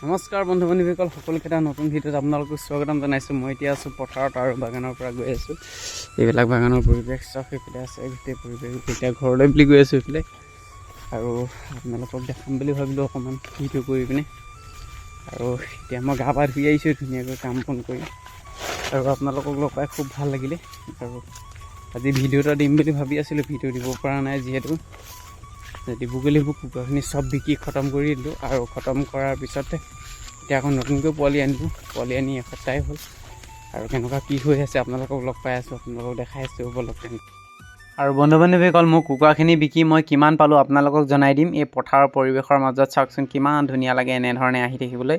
নমস্কাৰ বন্ধু বান্ধৱীসকল, সকলোকেইটা নতুন ভিডিঅ'ত আপোনালোকক স্বাগতম জনাইছোঁ। মই এতিয়া আছোঁ পথাৰত আৰু বাগানৰ পৰা গৈ আছোঁ। এইবিলাক বাগানৰ পৰিৱেশ চব সেইফালে আছে, গোটেই পৰিৱেশ এতিয়া ঘৰলৈ বুলি গৈ আছোঁ এইফালে। আৰু আপোনালোকক দেখাম বুলি ভাবিলোঁ অকণমান ভিডিঅ' কৰি পিনে। আৰু এতিয়া মই গা পা ধুই আহিছোঁ ধুনীয়াকৈ কাম বন কৰি, আৰু আপোনালোকক লগ পাই খুব ভাল লাগিলে। আৰু আজি ভিডিঅ' এটা দিম বুলি ভাবি আছিলোঁ, ভিডিঅ' দিব পৰা নাই যিহেতু দিবগৈ কুকুৰাখিনি চব বিকি খতম কৰি দিলোঁ। আৰু খতম কৰাৰ পিছতে এতিয়া আকৌ নতুনকৈ পোৱালি আনিলোঁ। পোৱালি আনি এসপ্তাহেই হ'ল, আৰু কেনেকুৱা কি হৈ আছে আপোনালোকক লগ পাই আছোঁ, আপোনালোকক দেখাই আছোঁ উপলব্ধ। আৰু বন্ধু বান্ধৱীসকল, মোৰ কুকুৰাখিনি বিকি মই কিমান পালোঁ আপোনালোকক জনাই দিম। এই পথাৰৰ পৰিৱেশৰ মাজত চাওকচোন কিমান ধুনীয়া লাগে এনেধৰণে আহি থাকিবলৈ,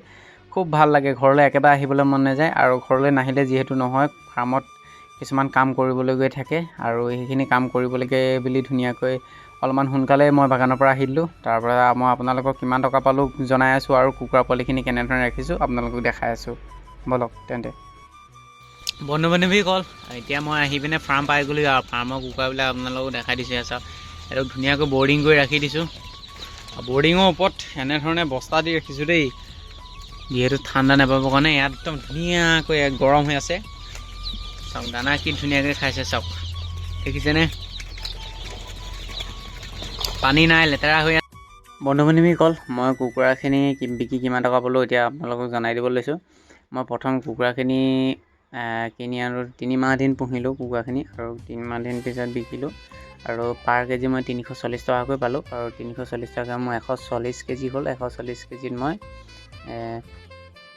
খুব ভাল লাগে। ঘৰলৈ একেবাৰে আহিবলৈ মন নাযায়, আৰু ঘৰলৈ নাহিলে যিহেতু নহয়, ফাৰ্মত কিছুমান কাম কৰিবলৈ গৈ থাকে, আৰু সেইখিনি কাম কৰিবলৈকে বুলি ধুনীয়াকৈ অলপমান সোনকালে মই বাগানৰ পৰা আহি দিলোঁ। তাৰপৰা মই আপোনালোকক কিমান টকা পালোঁ জনাই আছোঁ, আৰু কুকুৰা পোৱালিখিনি কেনেধৰণে ৰাখিছোঁ আপোনালোকক দেখাই আছোঁ। ব'লক তেন্তে বন্ধু বান্ধৱীসকল, এতিয়া মই আহি পিনে ফাৰ্ম পাই গ'লোঁ। আৰু ফাৰ্মৰ কুকুৰাবিলাক আপোনালোকক দেখাই দিছোঁ। চাওক, এইটো ধুনীয়াকৈ বৰ্ডিং কৰি ৰাখি দিছোঁ। বৰ্ডিঙৰ ওপৰত এনেধৰণে বস্তা দি ৰাখিছোঁ দেই, যিহেতু ঠাণ্ডা নাপাবৰ কাৰণে। ইয়াত একদম ধুনীয়াকৈ গৰম হৈ আছে। চাওক দানা কি ধুনীয়াকৈ খাইছে, চাওক দেখিছেনে? পানী নাই, লেতেৰা হৈ আছে। বন্ধু বান্ধৱীসকল, মই কুকুৰাখিনি বিকি কিমান টকা পালোঁ এতিয়া আপোনালোকক জনাই দিব লৈছোঁ। মই প্ৰথম কুকুৰাখিনি কিনি আৰু 3 মাহ দিন পুহিলোঁ কুকুৰাখিনি, আৰু 3 মাহ দিন পিছত বিকিলোঁ। আৰু পাৰ কেজি মই 340 টকাকৈ পালোঁ। আৰু 340 টকা মোৰ 140 কেজি হ'ল। 140 কেজিত মই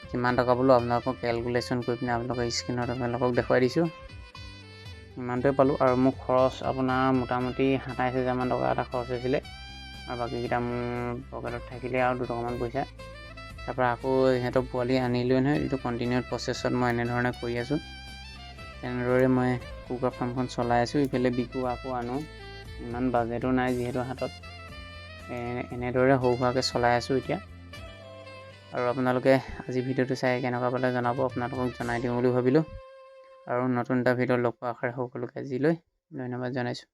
কিমান টকা পালোঁ আপোনালোকক কেলকুলেশ্যন কৰি পিনে আপোনালোকৰ স্ক্ৰীণত আপোনালোকক দেখুৱাই দিছোঁ। ইমানটোৱে পালোঁ। আৰু মোৰ খৰচ আপোনাৰ মোটামুটি 27,000 মান টকা এটা খৰচ হৈছিলে, আৰু বাকীকেইটা মোৰ পকেটত থাকিলে আৰু 2 টকামান পইচা। তাৰপৰা আকৌ সিহঁতক পোৱালি আনিলোৱে নহয়। এইটো কণ্টিনিউ প্ৰচেছত মই এনেধৰণে কৰি আছোঁ। তেনেদৰে মই কুকুৰা ফাৰ্মখন চলাই আছোঁ। ইফালে বিকো আকৌ আনো, ইমান বাজেটো নাই যিহেতু হাতত। এনেদৰে সৰু সুৰাকৈ চলাই আছোঁ এতিয়া। আৰু আপোনালোকে আজি ভিডিঅ'টো চাই কেনেকুৱা পালে জনাব, আপোনালোকক জনাই দিওঁ বুলি ভাবিলোঁ। আৰু নতুন এটা ভিডিঅ' লগ পোৱাৰ আশাৰে সকলোকে আজিলৈ ধন্যবাদ জনাইছোঁ।